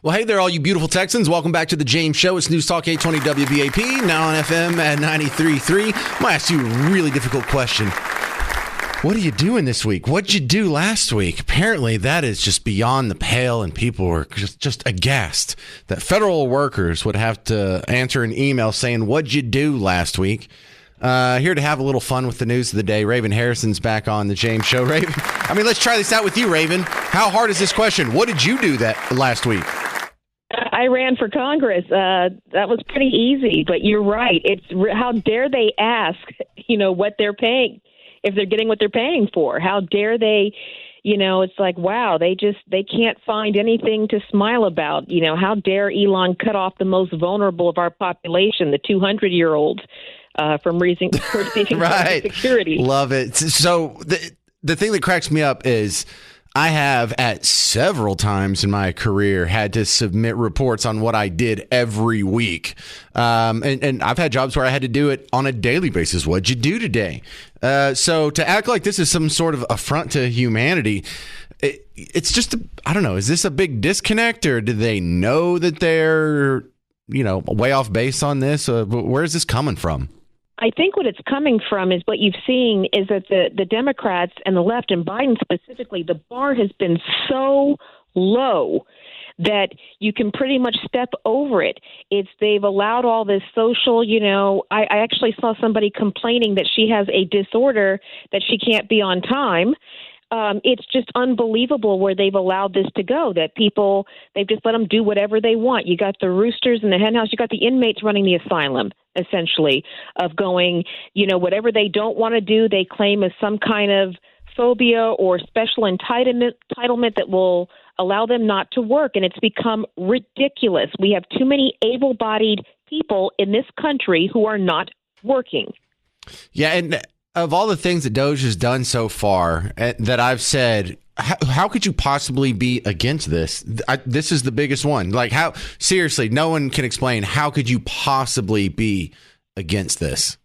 Well, hey there, all you beautiful Texans. Welcome back to the James Show. It's News Talk 820 WBAP, now on FM at 93.3. I'm going to ask you a really difficult question. What are you doing this week? What'd you do last week? Apparently, that is just beyond the pale, and people were just aghast that federal workers would have to answer an email saying, what'd you do last week? Here to have a little fun with the news of the day. Raven Harrison's back on the James Show. Raven, let's try this out with you, Raven. How hard is this question? What did you do that last week? I ran for Congress. That was pretty easy, but you're right. It's how dare they ask, what they're paying, if they're getting what they're paying for. How dare they, it's like, wow, they can't find anything to smile about. How dare Elon cut off the most vulnerable of our population, the 200-year-olds, from receiving right. security. Love it. So the thing that cracks me up is I have at several times in my career had to submit reports on what I did every week. And I've had jobs where I had to do it on a daily basis. What'd you do today? So to act like this is some sort of affront to humanity, it's just, I don't know, is this a big disconnect, or do they know that they're, way off base on this? Where is this coming from? I think what it's coming from is what you've seen is that the Democrats and the left, and Biden specifically, the bar has been so low that you can pretty much step over it. They've allowed all this social, I actually saw somebody complaining that she has a disorder that she can't be on time. It's just unbelievable where they've allowed this to go, that people, they've just let them do whatever they want. You got the roosters in the hen house. You got the inmates running the asylum, essentially, of going, whatever they don't want to do, they claim as some kind of phobia or special entitlement that will allow them not to work. And it's become ridiculous. We have too many able-bodied people in this country who are not working. Yeah, and of all the things that DOGE has done so far that I've said, how could you possibly be against this? This is the biggest one. Like, how, seriously, no one can explain. How could you possibly be against this?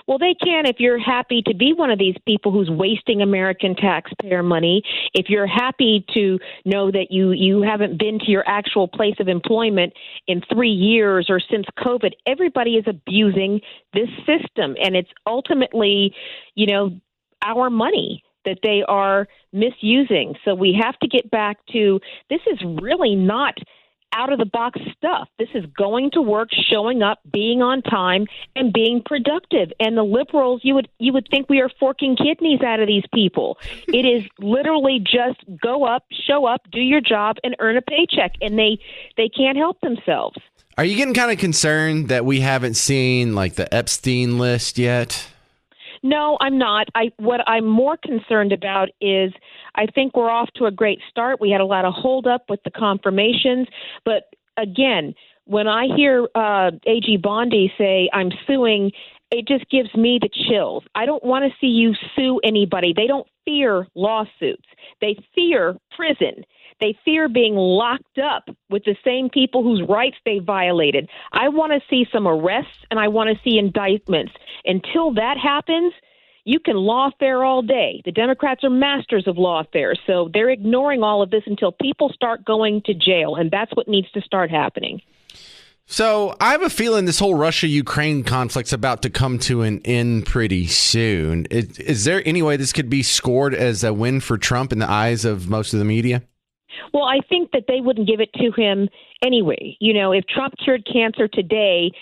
Well, they can if you're happy to be one of these people who's wasting American taxpayer money. If you're happy to know that you haven't been to your actual place of employment in 3 years or since COVID, everybody is abusing this system. And it's ultimately, our money that they are misusing. So we have to get back to, this is really not out-of-the-box stuff. This is going to work, showing up, being on time, and being productive. And the liberals, you would think we are forking kidneys out of these people. It is literally just go up, show up, do your job, and earn a paycheck. And they can't help themselves. Are you getting kind of concerned that we haven't seen, like, the Epstein list yet? No, I'm not. What I'm more concerned about is I think we're off to a great start. We had a lot of holdup with the confirmations. But again, when I hear AG Bondi say, I'm suing, it just gives me the chills. I don't want to see you sue anybody. They don't fear lawsuits. They fear prison. They fear being locked up with the same people whose rights they violated. I want to see some arrests, and I want to see indictments. Until that happens, you can lawfare all day. The Democrats are masters of lawfare, so they're ignoring all of this until people start going to jail, and that's what needs to start happening. So I have a feeling this whole Russia-Ukraine conflict's about to come to an end pretty soon. Is there any way this could be scored as a win for Trump in the eyes of most of the media? Well, I think that they wouldn't give it to him anyway. If Trump cured cancer today,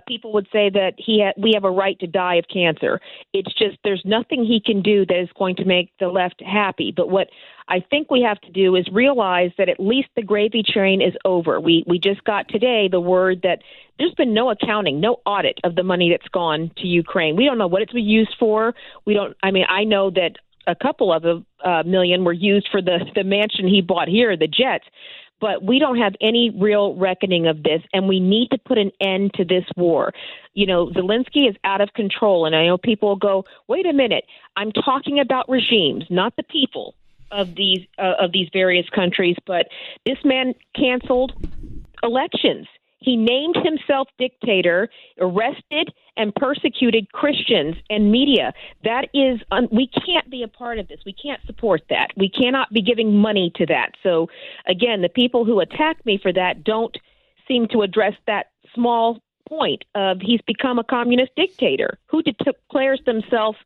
people would say that we have a right to die of cancer. It's just there's nothing he can do that is going to make the left happy. But what I think we have to do is realize that at least the gravy train is over. We just got today the word that there's been no accounting, no audit of the money that's gone to Ukraine. We don't know what it's been used for. I know that a couple of million were used for the mansion he bought here, the jets. But we don't have any real reckoning of this, and we need to put an end to this war. Zelensky is out of control, and I know people will go, wait a minute, I'm talking about regimes, not the people of these various countries, but this man canceled elections. He named himself dictator, arrested and persecuted Christians and media. That is, we can't be a part of this. We can't support that. We cannot be giving money to that. So, again, the people who attack me for that don't seem to address that small point of he's become a communist dictator who declares themselves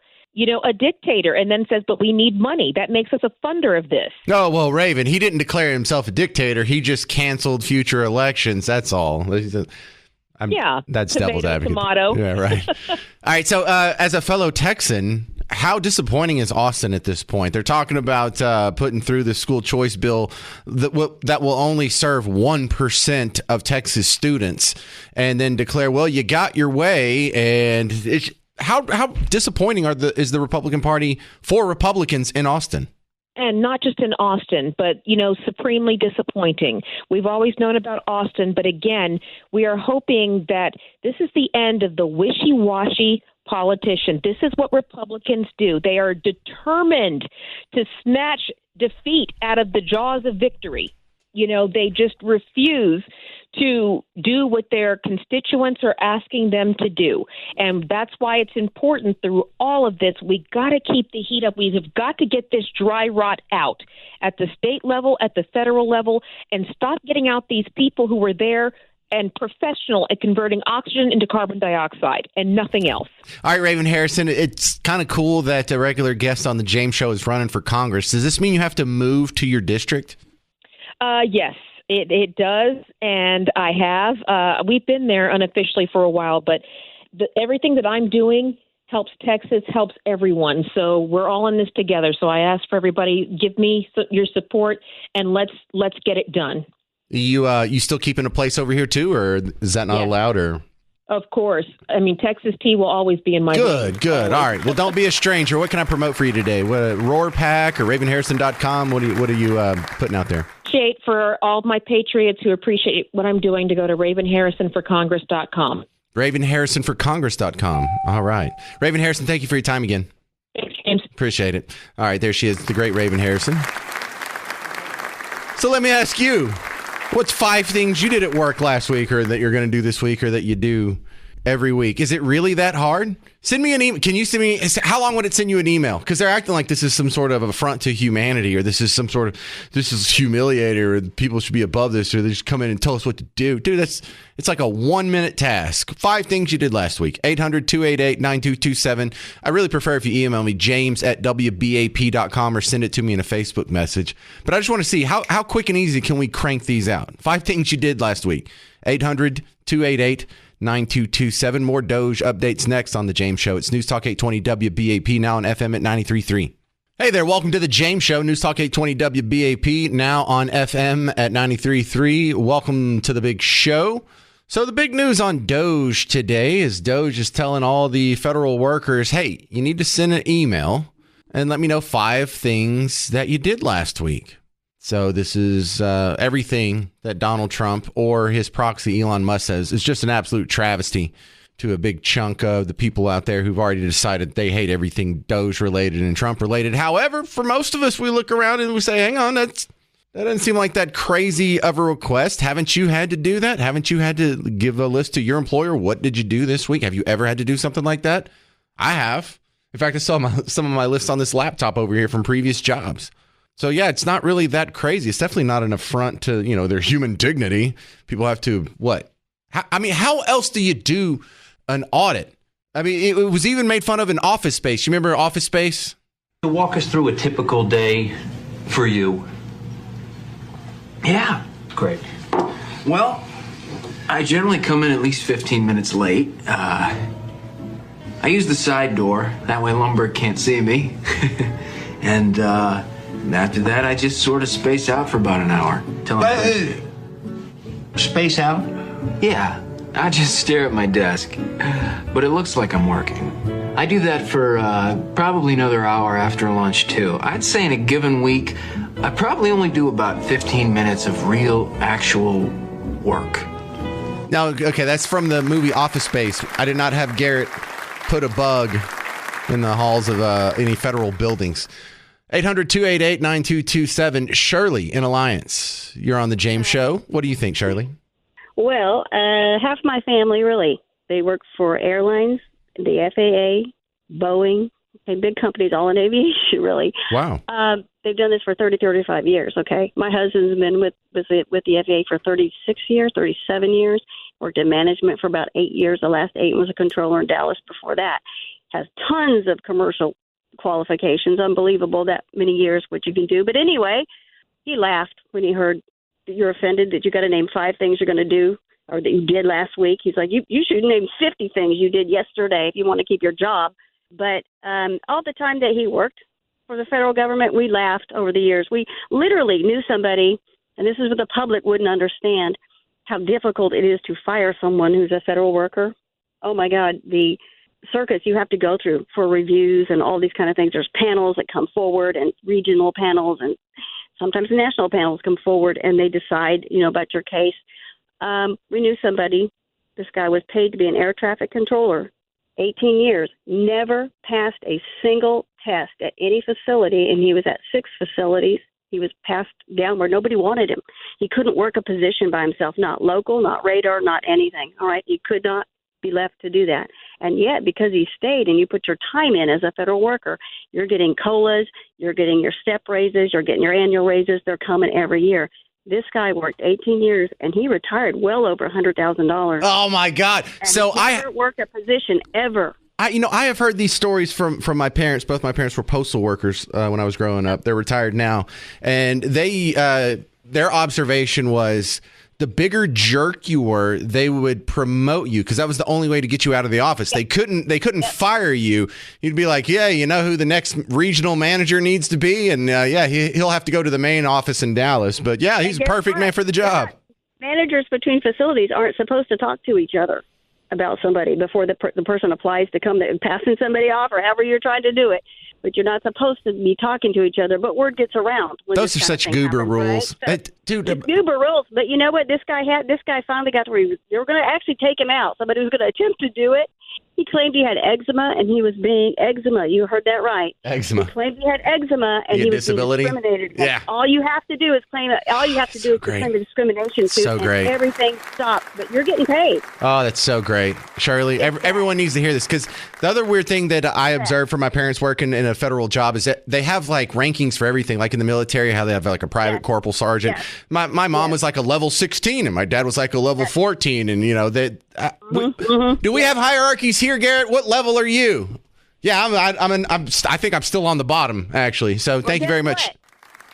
a dictator and then says, but we need money. That makes us a funder of this. Oh, well, Raven, he didn't declare himself a dictator. He just canceled future elections. That's all. That's devil's advocate. Tomato. Yeah, right. All right. So as a fellow Texan, how disappointing is Austin at this point? They're talking about putting through the school choice bill that will only serve 1% of Texas students and then declare, well, you got your way. And how disappointing is the Republican Party for Republicans in Austin? And not just in Austin, but, supremely disappointing. We've always known about Austin, but again, we are hoping that this is the end of the wishy-washy politician. This is what Republicans do. They are determined to snatch defeat out of the jaws of victory. They just refuse to do what their constituents are asking them to do. And that's why it's important through all of this. We got to keep the heat up. We have got to get this dry rot out at the state level, at the federal level, and stop getting out these people who were there and professional at converting oxygen into carbon dioxide and nothing else. All right, Raven Harrison, it's kind of cool that a regular guest on the James Show is running for Congress. Does this mean you have to move to your district? Yes. It does, and I have. We've been there unofficially for a while, but everything that I'm doing helps Texas, helps everyone. So we're all in this together. So I ask for everybody, give me your support, and let's get it done. You still keeping a place over here too, or is that not allowed? Or of course. I mean, Texas tea will always be in my Good. All right. Well, don't be a stranger. What can I promote for you today? What, Roar Pack or RavenHarrison.com? What are you putting out there? For all my patriots who appreciate what I'm doing to go to RavenHarrisonForCongress.com. RavenHarrisonForCongress.com. All right. Raven Harrison, thank you for your time again. Thanks, James. Appreciate it. All right, there she is, the great Raven Harrison. So let me ask you, what's 5 things you did at work last week or that you're going to do this week or that you do every week? Is it really that hard? Send me an email. Can you send me, how long would it send you an email? Because they're acting like this is some sort of affront to humanity or this is humiliating or people should be above this or they just come in and tell us what to do. Dude, it's like a 1-minute task. 5 things you did last week. 800-288-9227. I really prefer if you email me, james@wbap.com or send it to me in a Facebook message. But I just want to see how quick and easy can we crank these out? 5 things you did last week. 800-288-9227. 9227. More DOGE updates next on The James Show. It's News Talk 820 WBAP, now on FM at 93.3. Hey there, welcome to The James Show. News Talk 820 WBAP, now on FM at 93.3. Welcome to the big show. So the big news on DOGE today is DOGE is telling all the federal workers, hey, you need to send an email and let me know 5 things that you did last week. So this is everything that Donald Trump or his proxy Elon Musk says is just an absolute travesty to a big chunk of the people out there who've already decided they hate everything DOGE related and Trump related. However, for most of us, we look around and we say, hang on, that doesn't seem like that crazy of a request. Haven't you had to do that? Haven't you had to give a list to your employer? What did you do this week? Have you ever had to do something like that? I have. In fact, I saw some of my lists on this laptop over here from previous jobs. So, yeah, it's not really that crazy. It's definitely not an affront to, their human dignity. People have to, what? How else do you do an audit? I mean, it was even made fun of in Office Space. You remember Office Space? Walk us through a typical day for you. Yeah, great. Well, I generally come in at least 15 minutes late. I use the side door. That way Lumberg can't see me. And after that, I just sort of space out for about an hour. Space out? Yeah, I just stare at my desk. But it looks like I'm working. I do that for probably another hour after lunch, too. I'd say in a given week, I probably only do about 15 minutes of real, actual work. Now, okay, that's from the movie Office Space. I did not have Garrett put a bug in the halls of any federal buildings. 800-288-9227. Shirley in Alliance. You're on the James Show. What do you think, Shirley? Well, half my family really They work for airlines, the FAA, Boeing, big companies, all in aviation, really. Wow. They've done this for 35 years, okay? My husband's been with the FAA for 36 years, 37 years, worked in management for about 8 years. The last 8 was a controller in Dallas before that. Has tons of commercial qualifications. Unbelievable that many years what you can do. But anyway, he laughed when he heard that you're offended that you got to name 5 things you're going to do or that you did last week. He's like, you should name 50 things you did yesterday if you want to keep your job. But all the time that he worked for the federal government, we laughed over the years. We literally knew somebody, and this is what the public wouldn't understand, how difficult it is to fire someone who's a federal worker. Oh, my God, the circus you have to go through for reviews and all these kind of things. There's panels that come forward and regional panels and sometimes national panels come forward and they decide, about your case. We knew somebody. This guy was paid to be an air traffic controller. 18 years, never passed a single test at any facility, and he was at 6 facilities. He was passed down where nobody wanted him. He couldn't work a position by himself, not local, not radar, not anything. All right, he could not be left to do that. And yet, because he stayed and you put your time in as a federal worker, you're getting COLAs, you're getting your step raises, you're getting your annual raises. They're coming every year. This guy worked 18 years, and he retired well over $100,000. Oh, my God. And so he never worked a position ever. I have heard these stories from my parents. Both my parents were postal workers when I was growing up. They're retired now. And their observation was the bigger jerk you were, they would promote you because that was the only way to get you out of the office. They couldn't fire you. You'd be like, yeah, you know who the next regional manager needs to be? And he'll have to go to the main office in Dallas. But yeah, he's a perfect man for the job. Managers between facilities aren't supposed to talk to each other about somebody before the person applies to come passing somebody off or however you're trying to do it. But you're not supposed to be talking to each other. But word gets around. Those are such goober rules. Right? So, goober rules. But you know what? This guy finally got to they were going to actually take him out. Somebody was going to attempt to do it. He claimed he had eczema, and he was being eczema. You heard that right. Eczema. He claimed he had eczema, and he was disability? being discriminated. Yeah. All you have to do is claim it. All you have to do is claim the discrimination suit, so great. And everything stops. But you're getting paid. Oh, that's so great, Shirley. Everyone needs to hear this because the other weird thing that I observed from my parents working in a federal job is that they have like rankings for everything. Like in the military, how they have like a private corporal sergeant. Yeah. My mom was like a level 16, and my dad was like a level 14, and do we have hierarchies here, Garrett? What level are you? Yeah, I think I'm still on the bottom, actually. So thank you very much. What?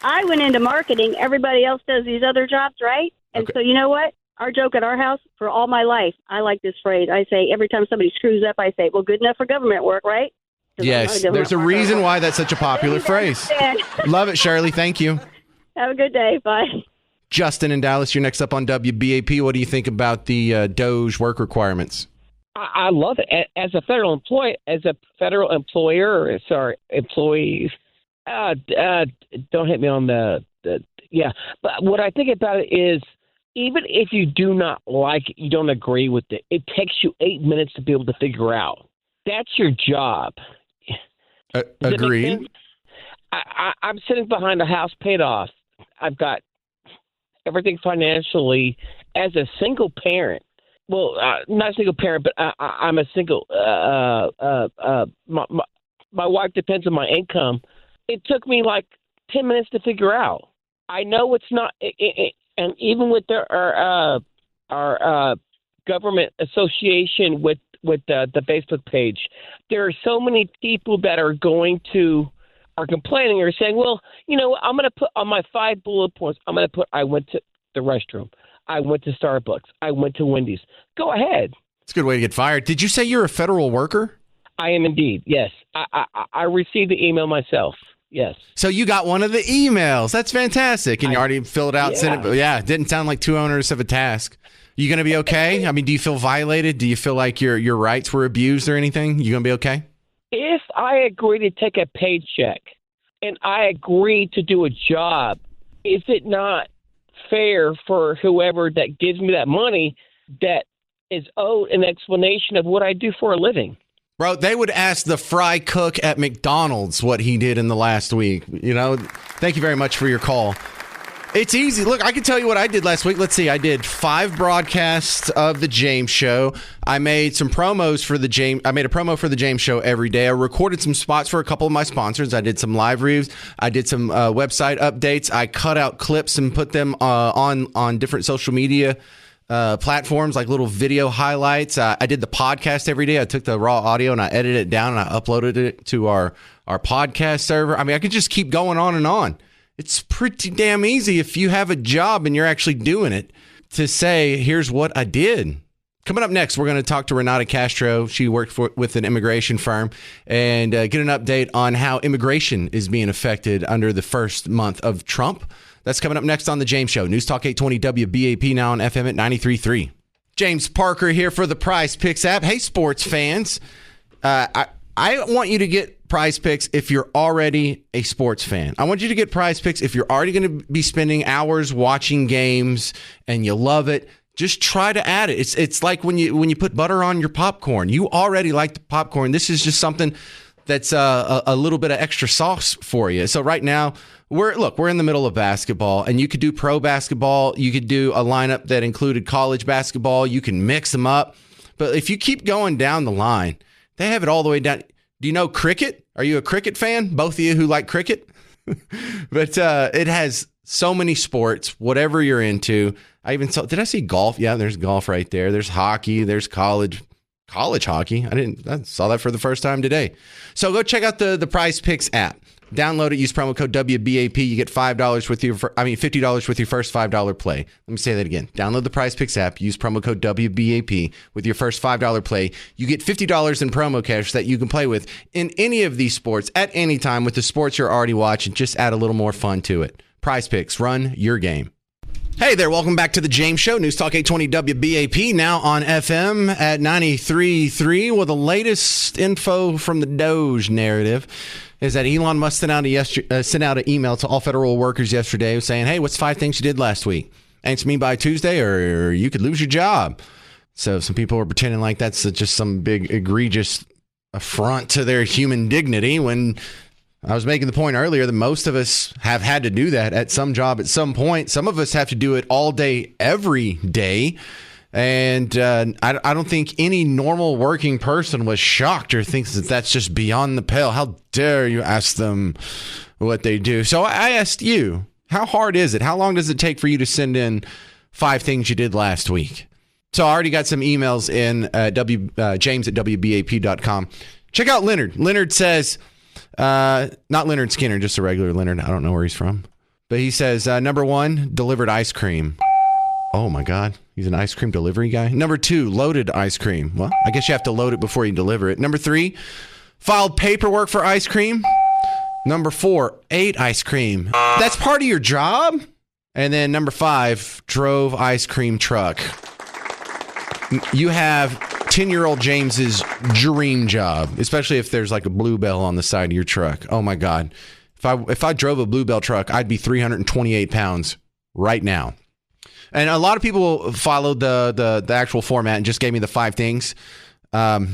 I went into marketing. Everybody else does these other jobs, right? And so you know what? Our joke at our house for all my life, I like this phrase. I say every time somebody screws up, I say, well, good enough for government work, right? Yes, there's a reason why that's such a popular phrase. Love it, Shirley. Thank you. Have a good day. Bye. Justin in Dallas, you're next up on WBAP. What do you think about the DOGE work requirements? I love it. As a federal employee, employees, don't hit me on the. But what I think about it is, even if you do not like it, you don't agree with it, it takes you 8 minutes to be able to figure out. That's your job. Agreed. I'm sitting behind a house paid off. I've got everything financially as a single parent. Well, not a single parent, but I'm a single. My wife depends on my income. It took me like 10 minutes to figure out. I know it's not, and even with our government association with the Facebook page, there are so many people that are complaining or saying, well, I'm going to put on my 5 bullet points. I'm going to put I went to the restroom. I went to Starbucks. I went to Wendy's. Go ahead. It's a good way to get fired. Did you say you're a federal worker? I am indeed, yes. I received the email myself, yes. So you got one of the emails. That's fantastic. And you already filled it out and sent it. Yeah, it didn't sound like too onerous of a task. You going to be okay? I mean, do you feel violated? Do you feel like your rights were abused or anything? You going to be okay? If I agree to take a paycheck and I agree to do a job, is it not fair for whoever that gives me that money that is owed an explanation of what I do for a living? Bro, they would ask the fry cook at McDonald's what he did in the last week. Thank you very much for your call. It's easy. Look, I can tell you what I did last week. Let's see. I did 5 broadcasts of the James Show. I made some promos for the James. I made a promo for the James Show every day. I recorded some spots for a couple of my sponsors. I did some live reviews. I did some website updates. I cut out clips and put them on different social media platforms, like little video highlights. I did the podcast every day. I took the raw audio and I edited it down and I uploaded it to our podcast server. I mean, I could just keep going on and on. It's pretty damn easy if you have a job and you're actually doing it to say, here's what I did. Coming up next, we're going to talk to Renata Castro. She worked with an immigration firm and get an update on how immigration is being affected under the first month of Trump. That's coming up next on The James Show. News Talk 820 WBAP, now on FM at 93.3. James Parker here for the Prize Picks app. Hey, sports fans. I want you to get Prize Picks if you're already a sports fan. I want you to get Prize Picks if you're already going to be spending hours watching games and you love it. Just try to add it. It's like when you put butter on your popcorn. You already like the popcorn. This is just something that's a little bit of extra sauce for you. So right now, we're in the middle of basketball, and you could do pro basketball. You could do a lineup that included college basketball. You can mix them up. But if you keep going down the line, they have it all the way down. Do you know cricket? Are you a cricket fan? Both of you who like cricket? But it has so many sports, whatever you're into. Did I see golf? Yeah, there's golf right there. There's hockey. There's college hockey. I saw that for the first time today. So go check out the Prize Picks app. Download it. Use promo code WBAP. You get $50 with $50 with your first $5 play. Let me say that again. Download the Prize Picks app. Use promo code WBAP with your first $5 play. You get $50 in promo cash that you can play with in any of these sports at any time with the sports you're already watching. Just add a little more fun to it. Prize Picks. Run your game. Hey there, welcome back to the James Show. News Talk 820 WBAP, now on FM at 93.3. Well, the latest info from the DOGE narrative is that Elon Musk sent out an email to all federal workers yesterday saying, hey, what's 5 things you did last week? Answer me by Tuesday or you could lose your job. So some people are pretending like that's just some big egregious affront to their human dignity when I was making the point earlier that most of us have had to do that at some job at some point. Some of us have to do it all day, every day. And I don't think any normal working person was shocked or thinks that that's just beyond the pale. How dare you ask them what they do? So I asked you, how hard is it? How long does it take for you to send in 5 things you did last week? So I already got some emails in James at WBAP.com. Check out Leonard. Leonard says... not Leonard Skinner, just a regular Leonard. I don't know where he's from. But he says, number 1, delivered ice cream. Oh, my God. He's an ice cream delivery guy. Number 2, loaded ice cream. Well, I guess you have to load it before you deliver it. Number 3, filed paperwork for ice cream. Number 4, ate ice cream. That's part of your job? And then number 5, drove ice cream truck. You have 10-year-old James's dream job, especially if there's like a Bluebell on the side of your truck. Oh my God. If I drove a Bluebell truck, I'd be 328 pounds right now. And a lot of people followed the actual format and just gave me the 5 things. There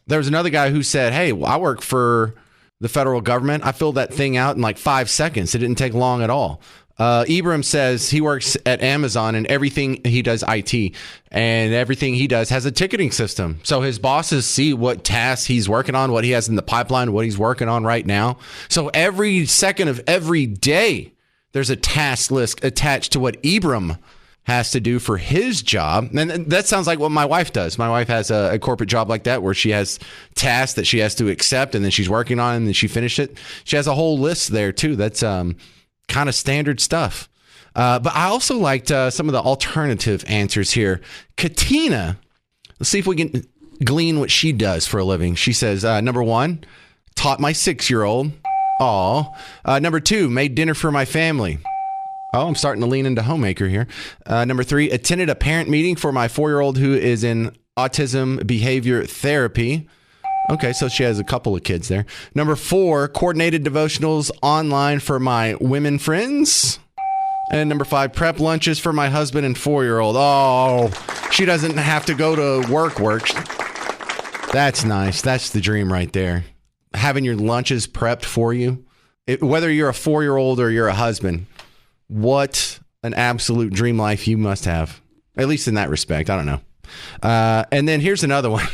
was another guy who said, hey, I work for the federal government. I filled that thing out in like 5 seconds. It didn't take long at all. Ibram says he works at Amazon and everything he does IT and everything he does has a ticketing system. So his bosses see what tasks he's working on, what he has in the pipeline, what he's working on right now. So every second of every day, there's a task list attached to what Ibram has to do for his job. And that sounds like what my wife does. My wife has a corporate job like that where she has tasks that she has to accept and then she's working on it and then she finished it. She has a whole list there too. That's kind of standard stuff. But I also liked some of the alternative answers here. Katina, let's see if we can glean what she does for a living. She says, number 1, taught my 6-year-old. Number 2, made dinner for my family. Oh, I'm starting to lean into homemaker here. Number 3, attended a parent meeting for my 4-year-old who is in autism behavior therapy. Okay, so she has a couple of kids there. Number 4, coordinated devotionals online for my women friends. And number 5, prep lunches for my husband and 4-year-old. Oh, she doesn't have to go to work. That's nice. That's the dream right there. Having your lunches prepped for you. Whether you're a 4-year-old or you're a husband, What an absolute dream life you must have, at least in that respect. I don't know. And then here's another one.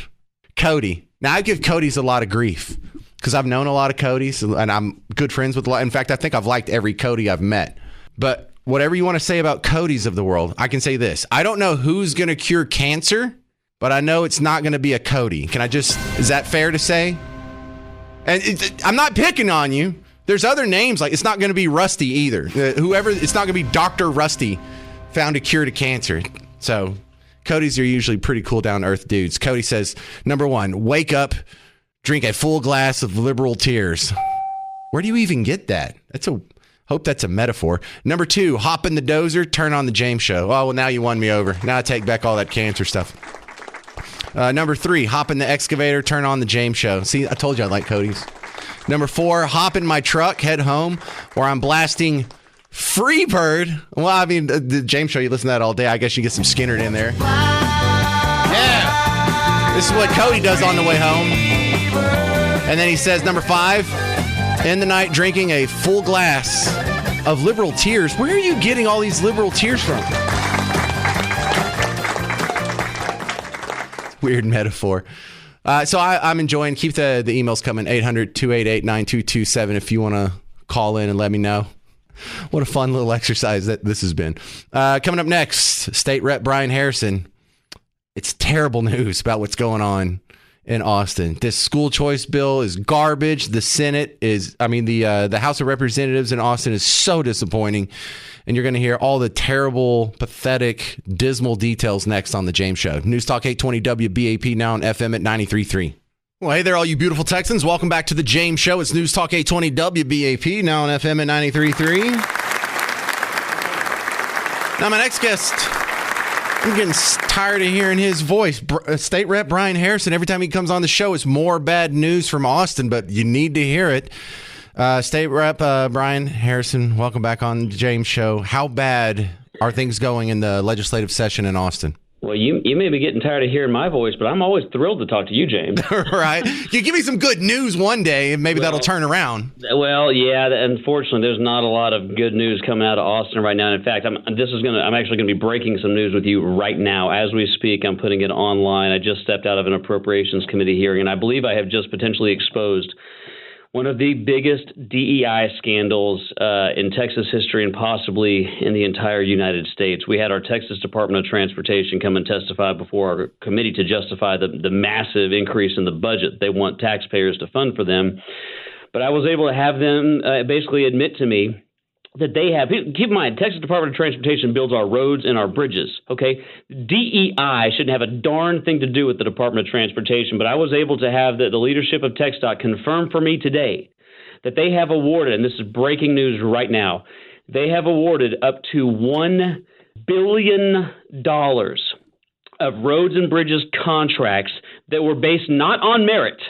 Cody. Now, I give Cody's a lot of grief because I've known a lot of Codys and I'm good friends with a lot. In fact, I think I've liked every Cody I've met. But whatever you want to say about Cody's of the world, I can say this. I don't know who's going to cure cancer, but I know it's not going to be a Cody. Is that fair to say? And I'm not picking on you. There's other names, like it's not going to be Rusty either. It's not going to be Dr. Rusty found a cure to cancer. So Cody's are usually pretty cool, down to earth dudes. Cody says, number 1, wake up, drink a full glass of liberal tears. Where do you even get that? Hope that's a metaphor. Number 2, hop in the dozer, turn on the James Show. Oh, well, now you won me over. Now I take back all that cancer stuff. Number 3, hop in the excavator, turn on the James Show. See, I told you I like Cody's. Number 4, hop in my truck, head home, where I'm blasting Freebird. Well, I mean, the James Show, you listen to that all day. I guess you get some Skinner in there. Yeah. This is what Cody does on the way home. And then he says, number 5, end the night drinking a full glass of liberal tears. Where are you getting all these liberal tears from? Weird metaphor. So I'm enjoying. Keep the emails coming. 800-288-9227 if you want to call in and let me know. What a fun little exercise that this has been. Coming up next, State Rep Brian Harrison. It's terrible news about what's going on in Austin. This school choice bill is garbage. The Senate is, the House of Representatives in Austin is so disappointing. And you're going to hear all the terrible, pathetic, dismal details next on The James Show. News Talk 820 WBAP, now on FM at 93.3. Well, hey there, all you beautiful Texans. Welcome back to The James Show. It's News Talk 820 WBAP, now on FM at 93.3. Now, my next guest, I'm getting tired of hearing his voice. State Rep Brian Harrison, every time he comes on the show, it's more bad news from Austin, but you need to hear it. State Rep Brian Harrison, welcome back on the James Show. How bad are things going in the legislative session in Austin? Well, you may be getting tired of hearing my voice, but I'm always thrilled to talk to you, James. Right. You give me some good news one day, and maybe that'll turn around. Well, yeah. Unfortunately, there's not a lot of good news coming out of Austin right now. In fact, I'm actually going to be breaking some news with you right now as we speak. I'm putting it online. I just stepped out of an appropriations committee hearing, and I believe I have just potentially exposed one of the biggest DEI scandals in Texas history and possibly in the entire United States. We had our Texas Department of Transportation come and testify before our committee to justify the massive increase in the budget they want taxpayers to fund for them. But I was able to have them basically admit to me that they have, keep in mind, Texas Department of Transportation builds our roads and our bridges, okay? DEI shouldn't have a darn thing to do with the Department of Transportation, but I was able to have the leadership of TxDOT confirm for me today that they have awarded, and this is breaking news right now, they have awarded up to $1 billion of roads and bridges contracts that were based not on merit,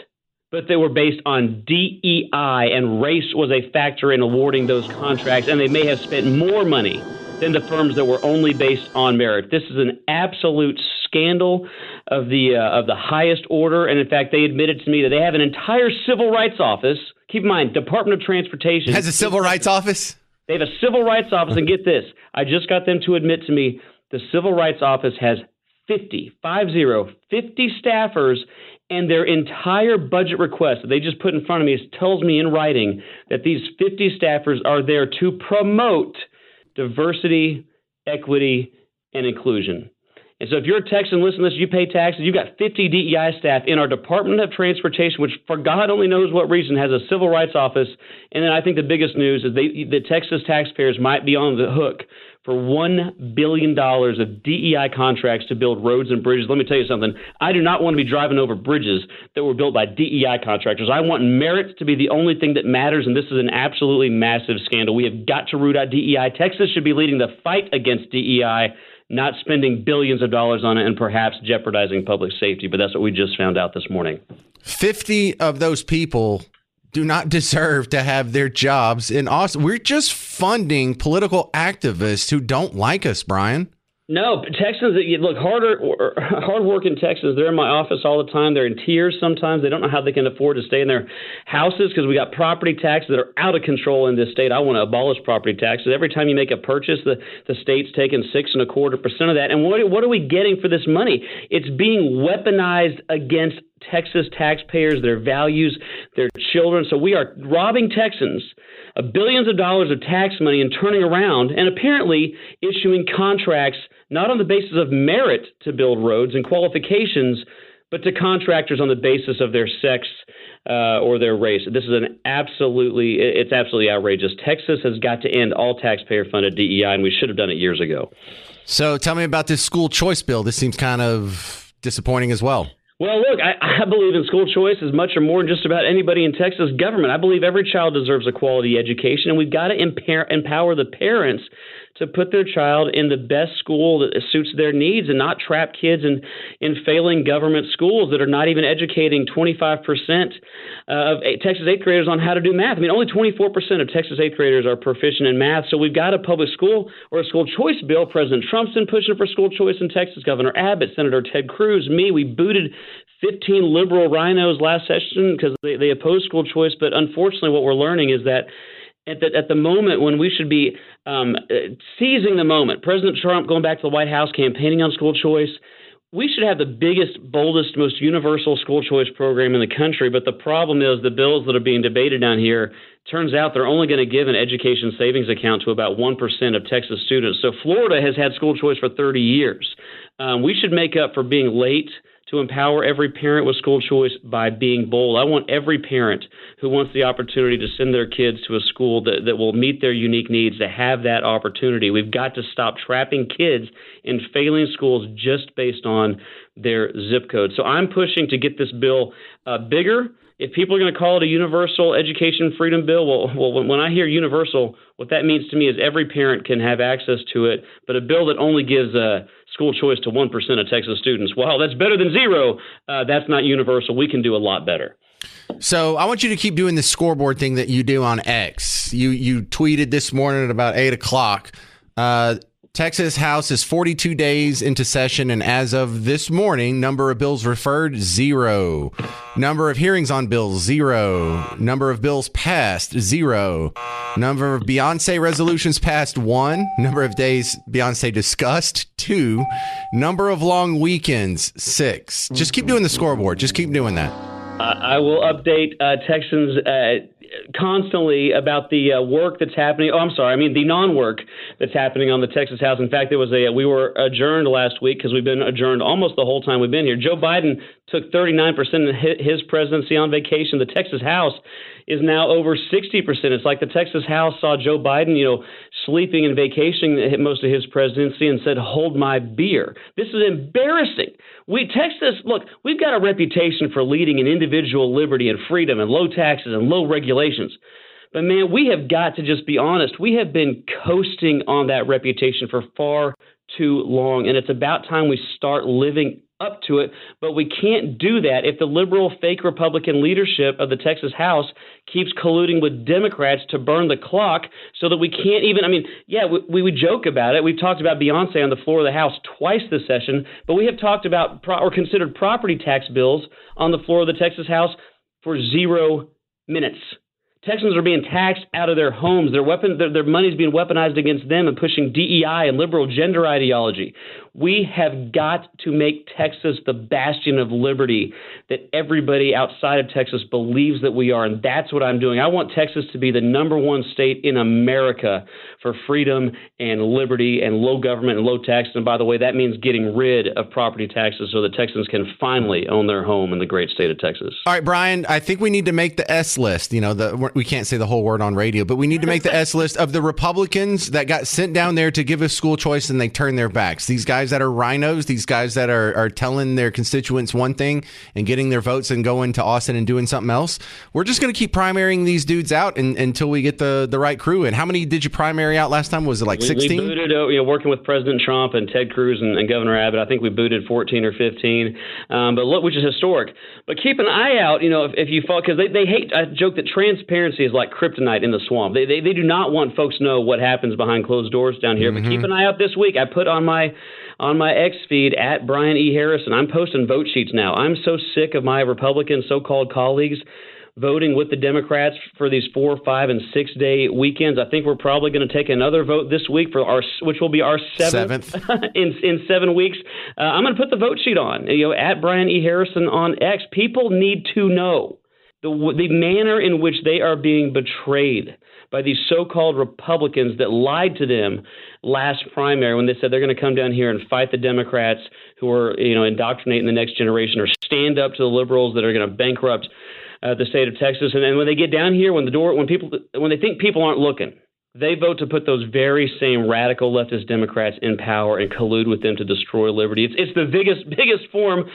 but they were based on DEI, and race was a factor in awarding those contracts, and they may have spent more money than the firms that were only based on merit. This is an absolute scandal of the highest order, and in fact, they admitted to me that they have an entire civil rights office. Keep in mind, Department of Transportation has a civil rights office? They have a civil rights office, and get this, I just got them to admit to me the civil rights office has 50 staffers, and their entire budget request that they just put in front of me tells me in writing that these 50 staffers are there to promote diversity, equity, and inclusion. And so if you're a Texan, listen to this, you pay taxes, you've got 50 DEI staff in our Department of Transportation, which for God only knows what reason has a civil rights office. And then I think the biggest news is the Texas taxpayers might be on the hook for $1 billion of DEI contracts to build roads and bridges. Let me tell you something. I do not want to be driving over bridges that were built by DEI contractors. I want merit to be the only thing that matters, and this is an absolutely massive scandal. We have got to root out DEI. Texas should be leading the fight against DEI, not spending billions of dollars on it and perhaps jeopardizing public safety. But that's what we just found out this morning. 50 of those people do not deserve to have their jobs in Austin. We're just funding political activists who don't like us, Brian. No, Texans, look, hard-working Texans, they're in my office all the time. They're in tears sometimes. They don't know how they can afford to stay in their houses because we got property taxes that are out of control in this state. I want to abolish property taxes. Every time you make a purchase, the state's taking 6.25% of that. And what are we getting for this money? It's being weaponized against Texas taxpayers, their values, their children. So we are robbing Texans of billions of dollars of tax money and turning around and apparently issuing contracts not on the basis of merit to build roads and qualifications, but to contractors on the basis of their sex or their race. This is it's absolutely outrageous. Texas has got to end all taxpayer-funded DEI, and we should have done it years ago. So tell me about this school choice bill. This seems kind of disappointing as well. Well, look, I believe in school choice as much or more than just about anybody in Texas government. I believe every child deserves a quality education, and we've got to empower the parents to put their child in the best school that suits their needs and not trap kids in failing government schools that are not even educating 25% of Texas eighth graders on how to do math. I mean, only 24% of Texas eighth graders are proficient in math. So we've got a public school or a school choice bill. President Trump's been pushing for school choice in Texas. Governor Abbott, Senator Ted Cruz, me, we booted 15 liberal rhinos last session because they opposed school choice. But unfortunately, what we're learning is that at the moment when we should be seizing the moment, President Trump going back to the White House campaigning on school choice, we should have the biggest, boldest, most universal school choice program in the country. But the problem is the bills that are being debated down here, turns out they're only going to give an education savings account to about 1% of Texas students. So Florida has had school choice for 30 years. We should make up for being late to empower every parent with school choice by being bold. I want every parent who wants the opportunity to send their kids to a school that will meet their unique needs to have that opportunity. We've got to stop trapping kids in failing schools just based on their zip code. So I'm pushing to get this bill bigger. If people are going to call it a universal education freedom bill, well, when I hear universal, what that means to me is every parent can have access to it, but a bill that only gives school choice to 1% of Texas students, well, that's better than zero. That's not universal. We can do a lot better. So I want you to keep doing this scoreboard thing that you do on X. You tweeted this morning at about 8 o'clock. Texas House is 42 days into session, and as of this morning, number of bills referred, 0. Number of hearings on bills, 0. Number of bills passed, 0. Number of Beyonce resolutions passed, 1. Number of days Beyonce discussed, 2. Number of long weekends, 6. Just keep doing the scoreboard. Just keep doing that. I will update Texans constantly about the work that's happening. The non-work that's happening on the Texas House. In fact, we were adjourned last week because we've been adjourned almost the whole time we've been here. Joe Biden took 39% of his presidency on vacation. The Texas House is now over 60%. It's like the Texas House saw Joe Biden, sleeping and vacationing most of his presidency and said, "Hold my beer." This is embarrassing. Texas, look, we've got a reputation for leading in individual liberty and freedom and low taxes and low regulations. But man, we have got to just be honest. We have been coasting on that reputation for far too long, and it's about time we start living up to it. But we can't do that if the liberal fake Republican leadership of the Texas House keeps colluding with Democrats to burn the clock so that we can't even, we joke about it. We've talked about Beyonce on the floor of the House twice this session, but we have talked about or considered property tax bills on the floor of the Texas House for 0 minutes. Texans are being taxed out of their homes. Their money's being weaponized against them and pushing DEI and liberal gender ideology. We have got to make Texas the bastion of liberty that everybody outside of Texas believes that we are, and that's what I'm doing. I want Texas to be the number one state in America for freedom and liberty and low government and low taxes. And by the way, that means getting rid of property taxes so that Texans can finally own their home in the great state of Texas. All right, Brian, I think we need to make the S list. We can't say the whole word on radio, but we need to make the S list of the Republicans that got sent down there to give us school choice and they turned their backs. These guys that are rhinos, these guys that are telling their constituents one thing and getting their votes and going to Austin and doing something else. We're just going to keep primarying these dudes out until we get the right crew in. How many did you primary out last time? Was it like 16? We booted, working with President Trump and Ted Cruz and Governor Abbott, I think we booted 14 or 15, but look, which is historic. But keep an eye out, if you fall, because they hate, I joke that transparency transparency is like kryptonite in the swamp. They do not want folks to know what happens behind closed doors down here. But keep an eye out this week. I put on my X feed at Brian E. Harrison. I'm posting vote sheets now. I'm so sick of my Republican so-called colleagues voting with the Democrats for these 4-, 5-, and 6-day weekends. I think we're probably going to take another vote this week which will be our seventh in 7 weeks. I'm going to put the vote sheet on, at Brian E. Harrison on X. People need to know the manner in which they are being betrayed by these so-called Republicans that lied to them last primary when they said they're going to come down here and fight the Democrats who are, indoctrinating the next generation, or stand up to the liberals that are going to bankrupt the state of Texas. And then when they get down here, when they think people aren't looking, they vote to put those very same radical leftist Democrats in power and collude with them to destroy liberty. It's the biggest form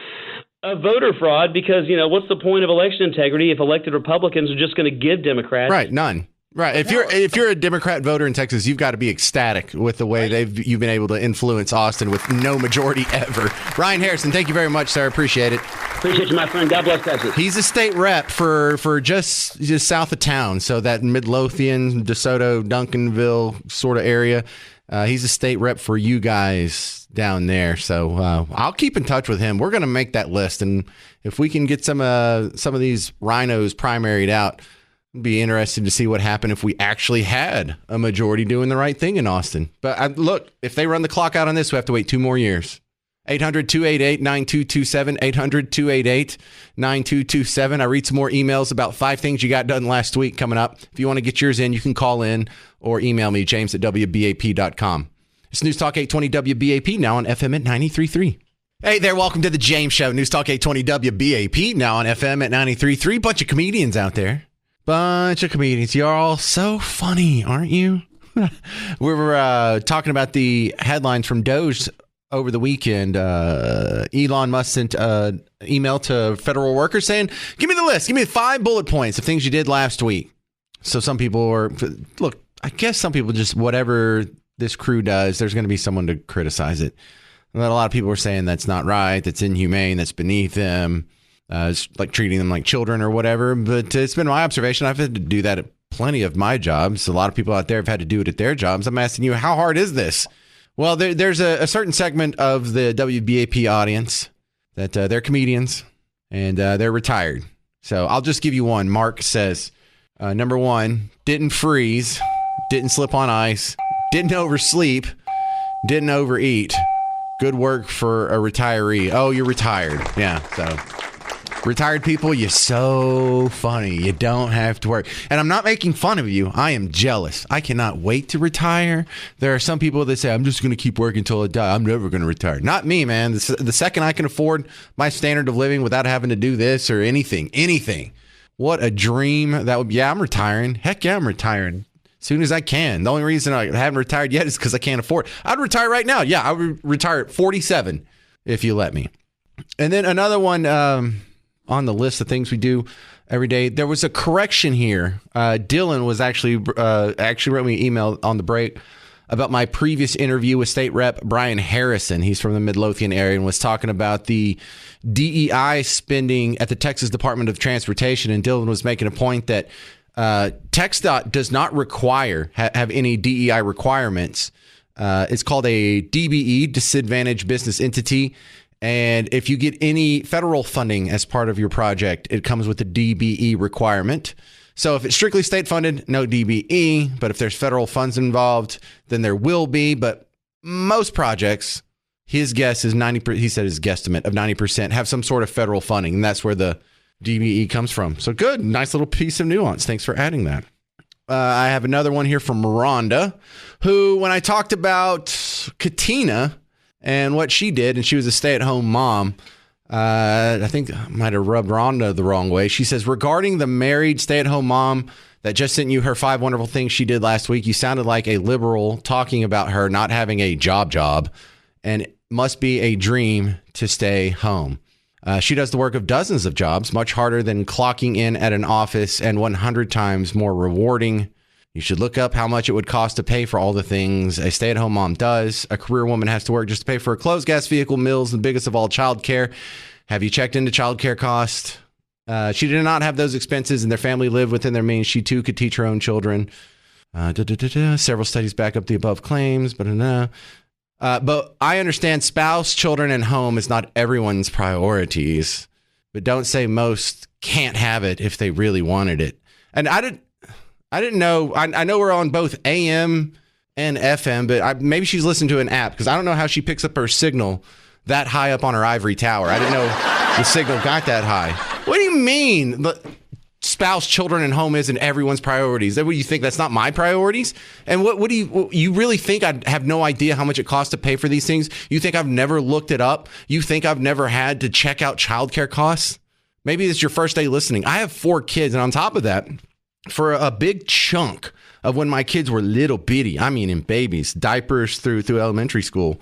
of voter fraud, because, what's the point of election integrity if elected Republicans are just going to give Democrats none. Right. If you're a Democrat voter in Texas, you've got to be ecstatic with the way you've been able to influence Austin with no majority ever. Brian Harrison, thank you very much, sir. Appreciate it. Appreciate you, my friend. God bless Texas. He's a state rep for just south of town, so that Midlothian, DeSoto, Duncanville sort of area. He's a state rep for you guys down there, so I'll keep in touch with him. We're going to make that list, and if we can get some of these rhinos primaried out, it'd be interesting to see what happened if we actually had a majority doing the right thing in Austin. But look, if they run the clock out on this, we have to wait 2 more years. 800-288-9227, 800-288-9227. I read some more emails about 5 things you got done last week coming up. If you want to get yours in, you can call in or email me, james@wbap.com. It's News Talk 820 WBAP, now on FM at 93.3. Hey there, welcome to the James Show. News Talk 820 WBAP, now on FM at 93.3. Bunch of comedians out there. Bunch of comedians. You're all so funny, aren't you? We were talking about the headlines from DOGE over the weekend. Elon Musk sent an email to federal workers saying, give me the list. Give me 5 bullet points of things you did last week. So some people I guess some people just, whatever this crew does, there's going to be someone to criticize it. And a lot of people were saying that's not right, that's inhumane, that's beneath them. It's like treating them like children or whatever. But it's been my observation. I've had to do that at plenty of my jobs. A lot of people out there have had to do it at their jobs. I'm asking you, how hard is this? Well, there's a certain segment of the WBAP audience that they're comedians and they're retired. So I'll just give you one. Mark says, number 1, didn't freeze, didn't slip on ice, didn't oversleep, didn't overeat. Good work for a retiree. Oh, you're retired. Yeah, so retired people, you're so funny. You don't have to work. And I'm not making fun of you. I am jealous. I cannot wait to retire. There are some people that say, I'm just going to keep working until I die. I'm never going to retire. Not me, man. The second I can afford my standard of living without having to do this or anything. What a dream that would be. Yeah, I'm retiring. Heck yeah, I'm retiring. As soon as I can. The only reason I haven't retired yet is because I can't afford it. I'd retire right now. Yeah, I would retire at 47 if you let me. And then another one on the list of things we do every day. There was a correction here. Dylan was actually wrote me an email on the break about my previous interview with State Rep Brian Harrison. He's from the Midlothian area and was talking about the DEI spending at the Texas Department of Transportation. And Dylan was making a point that TxDOT does not have any DEI requirements. It's called a DBE, Disadvantaged Business Entity. And if you get any federal funding as part of your project, it comes with the DBE requirement. So if it's strictly state funded, no DBE. But if there's federal funds involved, then there will be. But most projects, his guess is 90%. He said his guesstimate of 90% have some sort of federal funding. And that's where the DBE comes from. So good. Nice little piece of nuance. Thanks for adding that. I have another one here from Miranda, who, when I talked about Katina and what she did, and she was a stay-at-home mom, I think I might have rubbed Rhonda the wrong way. She says, regarding the married stay-at-home mom that just sent you her 5 wonderful things she did last week, you sounded like a liberal talking about her not having a job, and it must be a dream to stay home. She does the work of dozens of jobs, much harder than clocking in at an office and 100 times more rewarding. You should look up how much it would cost to pay for all the things a stay-at-home mom does. A career woman has to work just to pay for her clothes, gas, vehicle, meals, and biggest of all, childcare. Have you checked into childcare cost? She did not have those expenses, and their family lived within their means. She, too, could teach her own children. Several studies back up the above claims. But I understand spouse, children, and home is not everyone's priorities. But don't say most can't have it if they really wanted it. And I didn't know. I know we're on both AM and FM, but maybe she's listening to an app, because I don't know how she picks up her signal that high up on her ivory tower. I didn't know the signal got that high. What do you mean? Spouse, children, and home isn't everyone's priorities? What do you think? That's not my priorities? And what do you really think I have no idea how much it costs to pay for these things? You think I've never looked it up? You think I've never had to check out childcare costs? Maybe it's your first day listening. I have 4 kids, and on top of that, for a big chunk of when my kids were little bitty, I mean in babies, diapers through elementary school,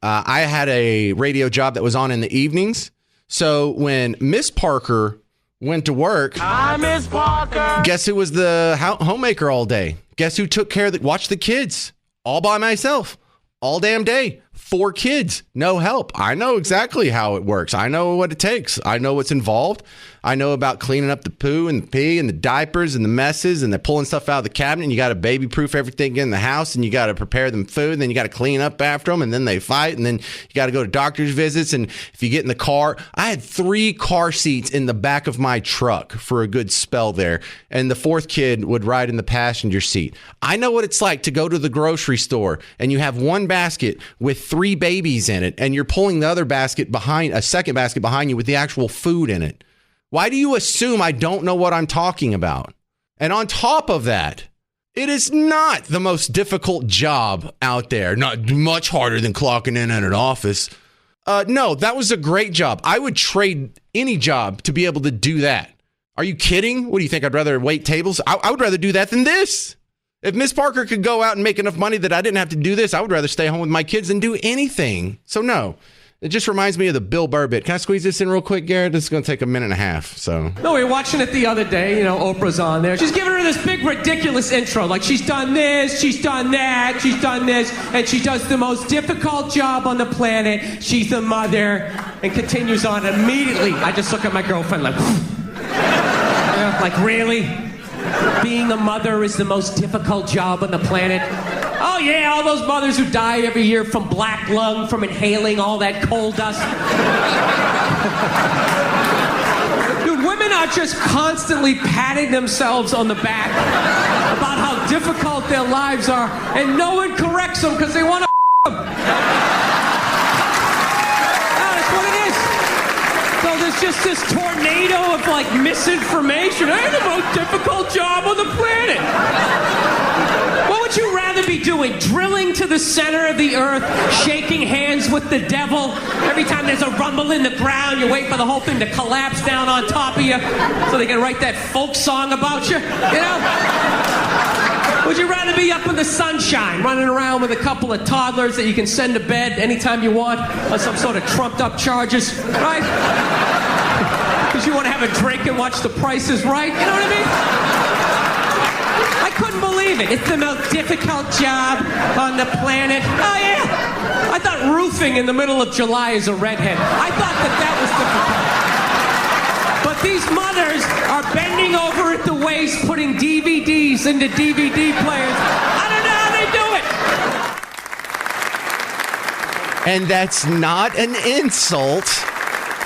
I had a radio job that was on in the evenings. So when Miss Parker went to work, hi, Miss Parker, guess who was the homemaker all day? Guess who took care of watched the kids all by myself all damn day? 4 kids, no help. I know exactly how it works. I know what it takes. I know what's involved. I know about cleaning up the poo and the pee and the diapers and the messes, and they're pulling stuff out of the cabinet. And you got to baby proof everything in the house, and you got to prepare them food. And then you got to clean up after them, and then they fight. And then you got to go to doctor's visits. And if you get in the car, I had 3 car seats in the back of my truck for a good spell there. And the 4th kid would ride in the passenger seat. I know what it's like to go to the grocery store and you have one basket with 3 babies in it, and you're pulling the other basket behind, a second basket behind you with the actual food in it. Why do you assume I don't know what I'm talking about? And on top of that, it is not the most difficult job out there. Not much harder than clocking in at an office. No, that was a great job. I would trade any job to be able to do that. Are you kidding? What do you think? I'd rather wait tables? I would rather do that than this. If Miss Parker could go out and make enough money that I didn't have to do this, I would rather stay home with my kids than do anything. So no. It just reminds me of the Bill Burr bit. Can I squeeze this in real quick, Garrett? This is going to take a minute and a half. So. No, we were watching it the other day. Oprah's on there. She's giving her this big, ridiculous intro. Like, she's done this, she's done that, she's done this, and she does the most difficult job on the planet. She's a mother, and continues on immediately. I just look at my girlfriend like, like, really? Being a mother is the most difficult job on the planet? Oh, yeah, all those mothers who die every year from black lung, from inhaling all that coal dust. Dude, women are just constantly patting themselves on the back about how difficult their lives are, and no one corrects them because they want to them. That's what it is. So there's just this tornado of, misinformation. I have the most difficult job on the planet. What would you rather be doing? Drilling to the center of the earth, shaking hands with the devil? Every time there's a rumble in the ground, you wait for the whole thing to collapse down on top of you so they can write that folk song about you? Would you rather be up in the sunshine, running around with a couple of toddlers that you can send to bed anytime you want on some sort of trumped up charges, right? Because you want to have a drink and watch The Price is Right? You know what I mean? I couldn't believe it. It's the most difficult job on the planet. Oh, yeah. I thought roofing in the middle of July is a redhead. I thought that was difficult. But these mothers are bending over at the waist, putting DVDs into DVD players. I don't know how they do it. And that's not an insult.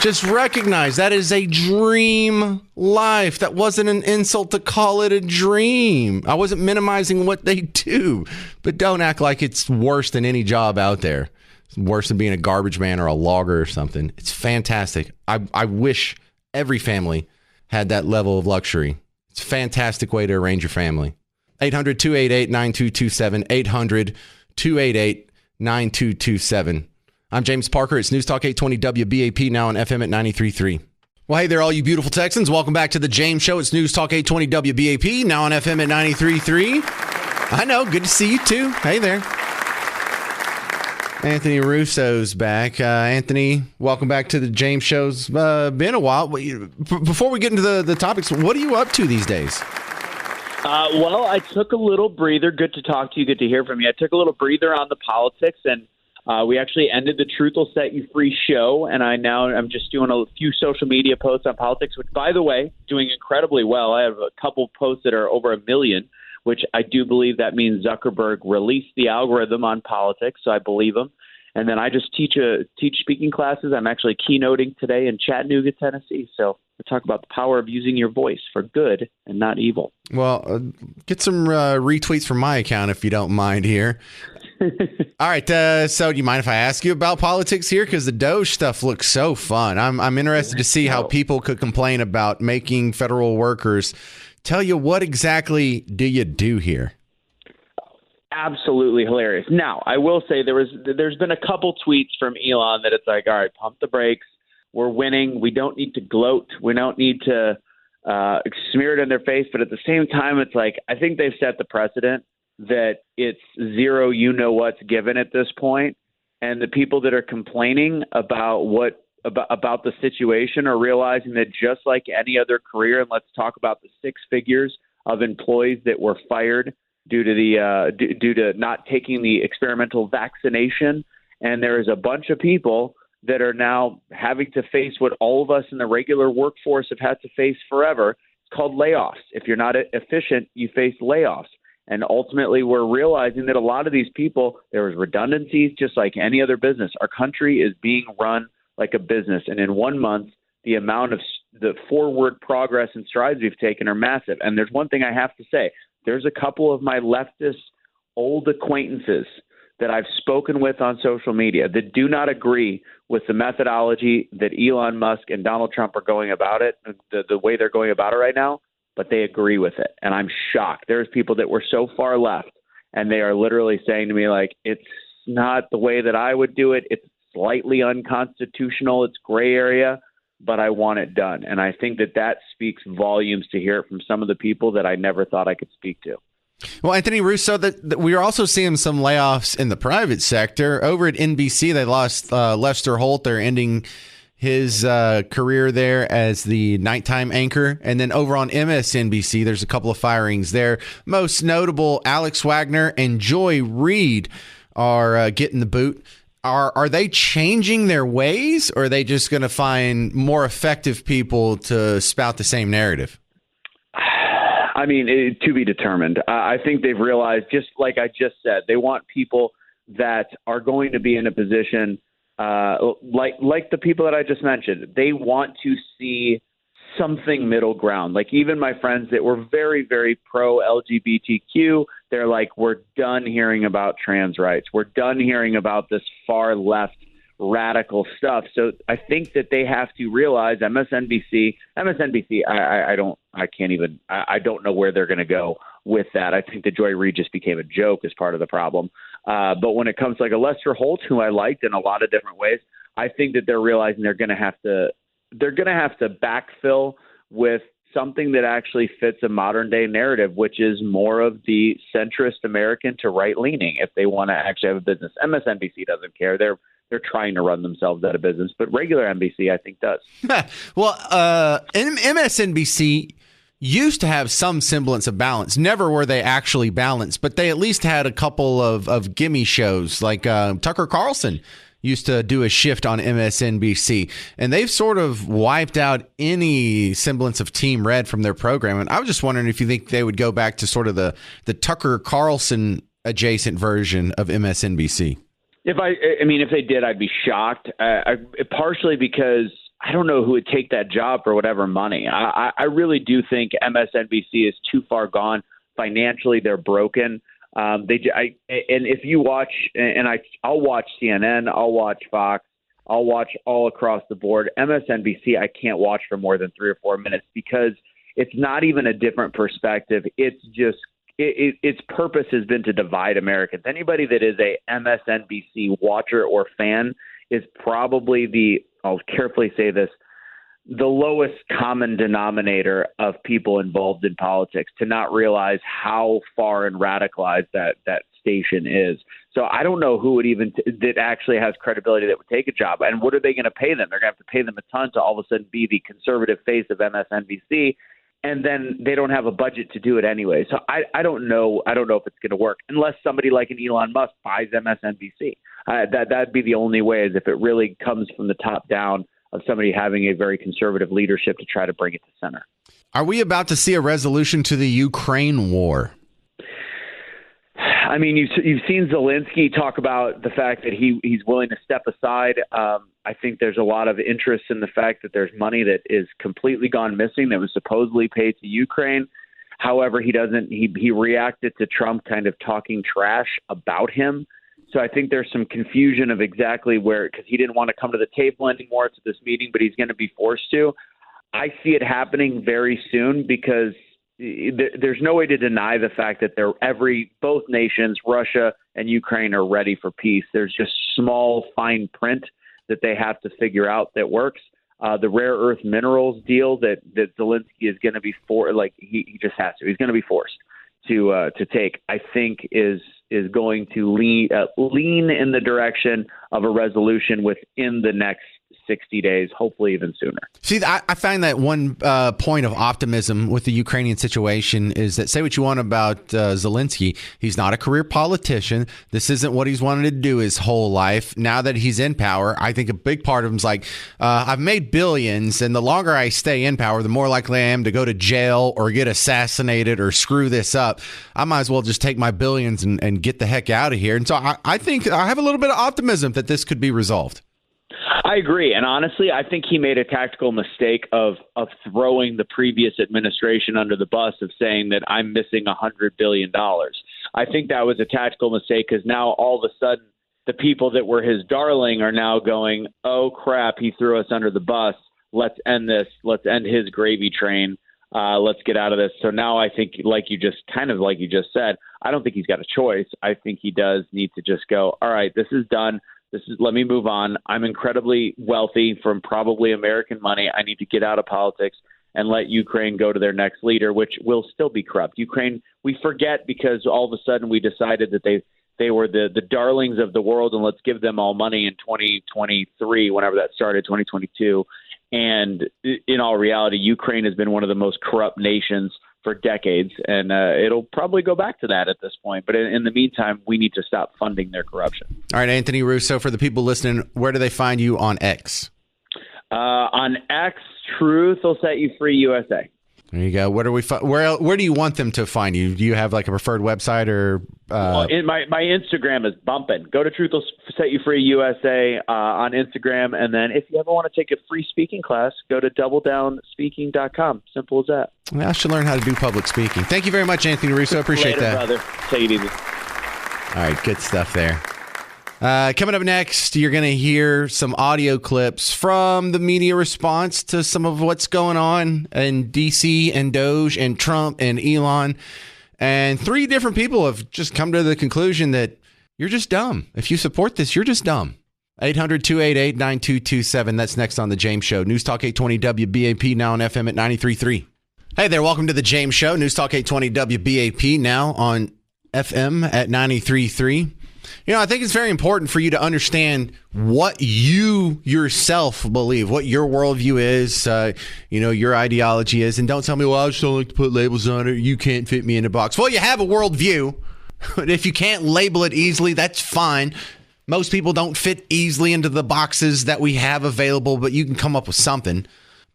Just recognize that is a dream life. That wasn't an insult to call it a dream. I wasn't minimizing what they do, but don't act like it's worse than any job out there. It's worse than being a garbage man or a logger or something. It's fantastic. I wish every family had that level of luxury. It's a fantastic way to arrange your family. 800-288-9227. 800-288-9227. I'm James Parker. It's News Talk 820 WBAP, now on FM at 93.3. Well, hey there, all you beautiful Texans. Welcome back to the James Show. It's News Talk 820 WBAP, now on FM at 93.3. I know. Good to see you, too. Hey there. Anthony Russo's back. Anthony, welcome back to the James Show's been a while. Before we get into the topics, what are you up to these days? Well, I took a little breather. Good to talk to you. Good to hear from you. I took a little breather on the politics, and We actually ended the Truth Will Set You Free show, and I'm just doing a few social media posts on politics, which, by the way, doing incredibly well. I have a couple posts that are over 1 million, which I do believe that means Zuckerberg released the algorithm on politics, so I believe him. And then I just teach speaking classes. I'm actually keynoting today in Chattanooga, Tennessee. So we talk about the power of using your voice for good and not evil. Well, get some retweets from my account if you don't mind here. All right. So do you mind if I ask you about politics here? Because the DOGE stuff looks so fun. I'm interested to see how people could complain about making federal workers tell you what exactly do you do here. Absolutely hilarious. Now, I will say there's been a couple tweets from Elon that it's like, all right, pump the brakes. We're winning. We don't need to gloat. We don't need to smear it in their face. But at the same time, it's like I think they've set the precedent that it's zero you-know-what's given at this point. And the people that are complaining about about the situation are realizing that just like any other career, and let's talk about the 6 figures of employees that were fired due to not taking the experimental vaccination. And there is a bunch of people that are now having to face what all of us in the regular workforce have had to face forever. It's called layoffs. If you're not efficient, you face layoffs. And ultimately, we're realizing that a lot of these people, there was redundancies just like any other business. Our country is being run like a business. And in 1 month, the amount of the forward progress and strides we've taken are massive. And there's one thing I have to say. There's a couple of my leftist old acquaintances that I've spoken with on social media that do not agree with the methodology that Elon Musk and Donald Trump are going about it, the way they're going about it right now, but they agree with it. And I'm shocked. There's people that were so far left, and they are literally saying to me, like, it's not the way that I would do it. It's slightly unconstitutional. It's gray area, but I want it done. And I think that speaks volumes to hear it from some of the people that I never thought I could speak to. Well, Anthony Russo, that we are also seeing some layoffs in the private sector. Over at NBC, they lost Lester Holt. They're ending his career there as the nighttime anchor. And then over on MSNBC, there's a couple of firings there. Most notable, Alex Wagner and Joy Reid are getting the boot. Are they changing their ways, or are they just going to find more effective people to spout the same narrative? I mean, to be determined. I think they've realized, just like I just said, they want people that are going to be in a position like the people that I just mentioned. They want to see something middle ground. Like even my friends that were very, very pro LGBTQ, they're like, we're done hearing about trans rights. We're done hearing about this far left radical stuff. So I think that they have to realize MSNBC, I don't know where they're going to go with that. I think that Joy Reid just became a joke as part of the problem. But when it comes to like a Lester Holt, who I liked in a lot of different ways, I think that they're realizing they're going to have to backfill with something that actually fits a modern day narrative, which is more of the centrist American to right leaning. If they want to actually have a business, MSNBC doesn't care. They're trying to run themselves out of business, but regular NBC, I think, does. Well, MSNBC used to have some semblance of balance. Never were they actually balanced, but they at least had a couple of gimme shows, like Tucker Carlson used to do a shift on MSNBC, and they've sort of wiped out any semblance of Team Red from their program. And I was just wondering if you think they would go back to sort of the Tucker Carlson adjacent version of MSNBC. If they did, I'd be shocked. Partially because I don't know who would take that job for whatever money. I really do think MSNBC is too far gone financially. They're broken. And if you watch, I'll watch CNN, I'll watch Fox, I'll watch all across the board. MSNBC, I can't watch for more than 3 or 4 minutes because it's not even a different perspective. It's just its purpose has been to divide Americans. Anybody that is a MSNBC watcher or fan is probably I'll carefully say this, the lowest common denominator of people involved in politics, to not realize how far and radicalized that station is. So I don't know who would even that actually has credibility that would take a job. And what are they going to pay them? They're going to have to pay them a ton to all of a sudden be the conservative face of MSNBC. and then they don't have a budget to do it anyway. So I don't know. I don't know if it's going to work unless somebody like an Elon Musk buys MSNBC. That'd be the only way, is if it really comes from the top down of somebody having a very conservative leadership to try to bring it to center. Are we about to see a resolution to the Ukraine war? I mean, you've seen Zelensky talk about the fact that he's willing to step aside. I think there's a lot of interest in the fact that there's money that is completely gone missing that was supposedly paid to Ukraine. However, he reacted to Trump kind of talking trash about him. So I think there's some confusion of exactly where, because he didn't want to come to the table anymore to this meeting, but he's going to be forced to. I see it happening very soon because there's no way to deny the fact that both nations, Russia and Ukraine, are ready for peace. There's just small fine print that they have to figure out that works. The rare earth minerals deal that Zelensky is going to be he just has to. He's going to be forced to take. I think is going to lean in the direction of a resolution within the next 60 days, hopefully even sooner. See, I find that one point of optimism with the Ukrainian situation is that, say what you want about Zelensky, he's not a career politician. This isn't what he's wanted to do his whole life. Now that he's in power, I think a big part of him is like, I've made billions, and the longer I stay in power, the more likely I am to go to jail or get assassinated or screw this up. I might as well just take my billions and get the heck out of here. And so I think I have a little bit of optimism that this could be resolved. I agree. And honestly, I think he made a tactical mistake of throwing the previous administration under the bus, of saying that I'm missing $100 billion. I think that was a tactical mistake, because now all of a sudden the people that were his darling are now going, oh, crap, he threw us under the bus. Let's end this. Let's end his gravy train. Let's get out of this. So now I think, like you just said, I don't think he's got a choice. I think he does need to just go, all right, this is done. Let me move on. I'm incredibly wealthy from probably American money. I need to get out of politics and let Ukraine go to their next leader, which will still be corrupt. Ukraine, we forget, because all of a sudden we decided that they were the darlings of the world, and let's give them all money in 2023, whenever that started, 2022. And in all reality, Ukraine has been one of the most corrupt nations for decades, and it'll probably go back to that at this point. But in the meantime, we need to stop funding their corruption. All right, Anthony Russo, for the people listening, where do they find you on X? On X, Truth will set you free USA. There you go. Where do you want them to find you? Do you have like a preferred website or? My Instagram is bumping. Go to Truth will set you free USA on Instagram, and then if you ever want to take a free speaking class, go to doubledownspeaking.com. Simple as that. I should learn how to do public speaking. Thank you very much, Anthony Russo. Appreciate Later, that, brother. Take it easy. All right, good stuff there. Coming up next, you're going to hear some audio clips from the media response to some of what's going on in D.C. and DOGE and Trump and Elon. And 3 different people have just come to the conclusion that you're just dumb. If you support this, you're just dumb. 800-288-9227. That's next on The James Show. News Talk 820 WBAP, now on FM at 93.3. Hey there, welcome to The James Show. News Talk 820 WBAP, now on FM at 93.3. You know, I think it's very important for you to understand what you yourself believe, what your worldview is, your ideology is. And don't tell me, well, I just don't like to put labels on it. You can't fit me in a box. Well, you have a worldview. But if you can't label it easily, that's fine. Most people don't fit easily into the boxes that we have available, but you can come up with something.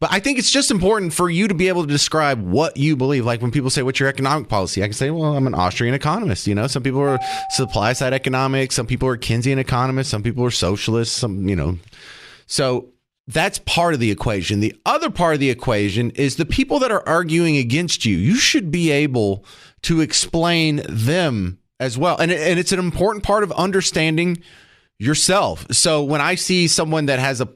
But I think it's just important for you to be able to describe what you believe. Like when people say, what's your economic policy? I can say, well, I'm an Austrian economist. You know, some people are supply side economics. Some people are Keynesian economists. Some people are socialists. So that's part of the equation. The other part of the equation is the people that are arguing against you. You should be able to explain them as well. And it's an important part of understanding yourself. So when I see someone that has a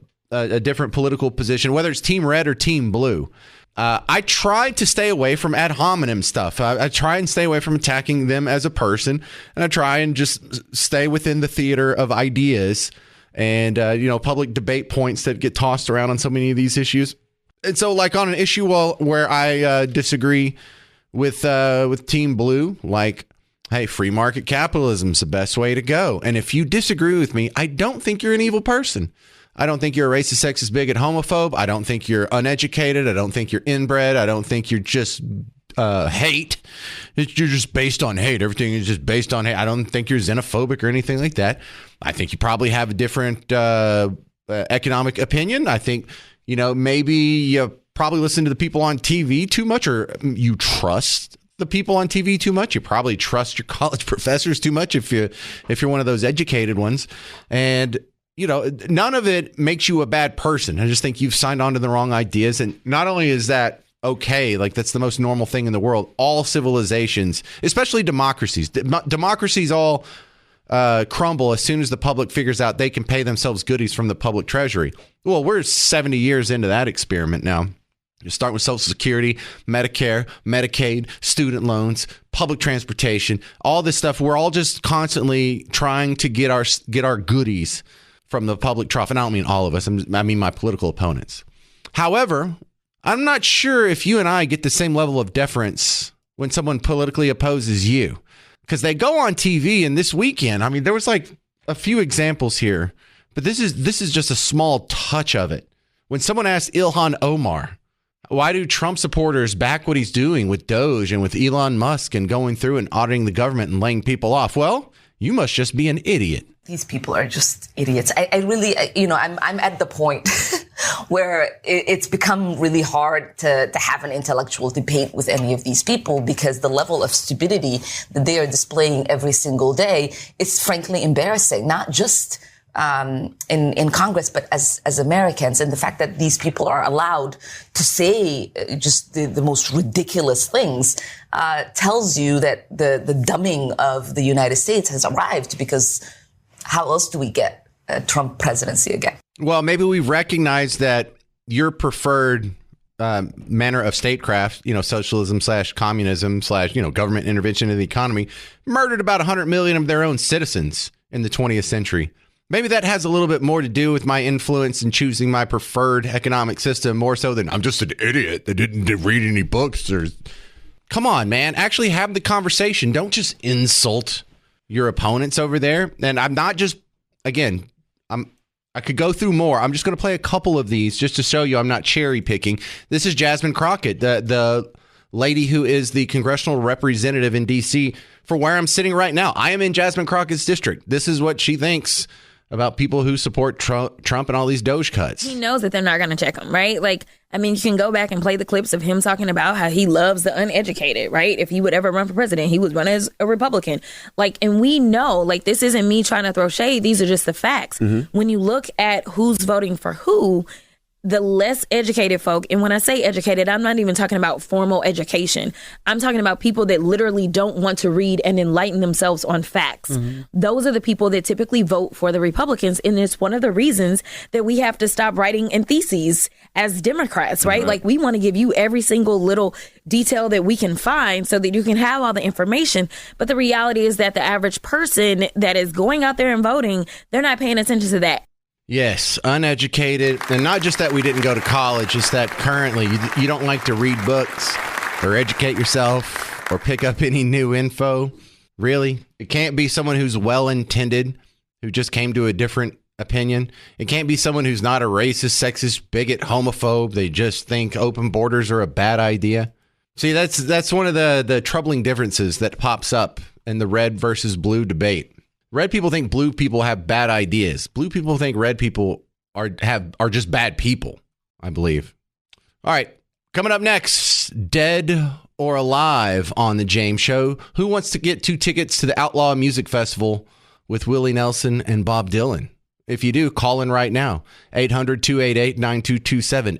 different political position, whether it's team red or team blue, I try to stay away from ad hominem stuff. I try and stay away from attacking them as a person, and I try and just stay within the theater of ideas and public debate points that get tossed around on so many of these issues. And so, like on an issue where I disagree with team blue, like, hey, free market capitalism is the best way to go. And if you disagree with me, I don't think you're an evil person. I don't think you're a racist, sexist, bigot, homophobe. I don't think you're uneducated. I don't think you're inbred. I don't think you're just hate. You're just based on hate. Everything is just based on hate. I don't think you're xenophobic or anything like that. I think you probably have a different economic opinion. I think, maybe you probably listen to the people on TV too much, or you trust the people on TV too much. You probably trust your college professors too much if you're one of those educated ones. And none of it makes you a bad person. I just think you've signed on to the wrong ideas. And not only is that okay, like that's the most normal thing in the world, all civilizations, especially democracies, democracies all crumble as soon as the public figures out they can pay themselves goodies from the public treasury. Well, we're 70 years into that experiment now. You start with Social Security, Medicare, Medicaid, student loans, public transportation, all this stuff. We're all just constantly trying to get our goodies from the public trough. And I don't mean all of us. I mean my political opponents. However, I'm not sure if you and I get the same level of deference when someone politically opposes you, because they go on TV. And this weekend, I mean, there was like a few examples here, but this is just a small touch of it. When someone asked Ilhan Omar, why do Trump supporters back what he's doing with DOGE and with Elon Musk and going through and auditing the government and laying people off? Well, you must just be an idiot. These people are just idiots. I really, I'm at the point where it's become really hard to have an intellectual debate with any of these people, because the level of stupidity that they are displaying every single day is frankly embarrassing, not just in Congress, but as Americans. And the fact that these people are allowed to say just the most ridiculous things tells you that the dumbing of the United States has arrived, because how else do we get a Trump presidency again? Well, maybe we've recognized that your preferred manner of statecraft, socialism / communism / government intervention in the economy, murdered about 100 million of their own citizens in the 20th century. Maybe that has a little bit more to do with my influence in choosing my preferred economic system, more so than I'm just an idiot that didn't read any books. Come on, man. Actually have the conversation. Don't just insult your opponents over there. And I'm not just, again, I could go through more. I'm just going to play a couple of these just to show you I'm not cherry picking. This is Jasmine Crockett, the lady who is the congressional representative in D.C. for where I'm sitting right now. I am in Jasmine Crockett's district. This is what she thinks about people who support Trump and all these DOGE cuts. He knows that they're not going to check him, right? You can go back and play the clips of him talking about how he loves the uneducated, right? If he would ever run for president, he would run as a Republican. And we know, this isn't me trying to throw shade. These are just the facts. Mm-hmm. When you look at who's voting for who, the less educated folk, and when I say educated, I'm not even talking about formal education. I'm talking about people that literally don't want to read and enlighten themselves on facts. Mm-hmm. Those are the people that typically vote for the Republicans. And it's one of the reasons that we have to stop writing in theses as Democrats, right? Mm-hmm. We want to give you every single little detail that we can find so that you can have all the information. But the reality is that the average person that is going out there and voting, they're not paying attention to that. Yes, uneducated. And not just that we didn't go to college, it's that currently you don't like to read books or educate yourself or pick up any new info. Really? It can't be someone who's well-intended, who just came to a different opinion. It can't be someone who's not a racist, sexist, bigot, homophobe. They just think open borders are a bad idea. See, that's one of the troubling differences that pops up in the red versus blue debate. Red people think blue people have bad ideas. Blue people think red people are just bad people, I believe. All right, coming up next, Dead or Alive on the James Show. Who wants to get 2 tickets to the Outlaw Music Festival with Willie Nelson and Bob Dylan? If you do, call in right now. 800-288-9227.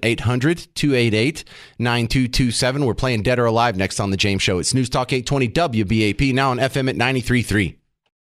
800-288-9227. We're playing Dead or Alive next on the James Show. It's News Talk 820 WBAP, now on FM at 93.3.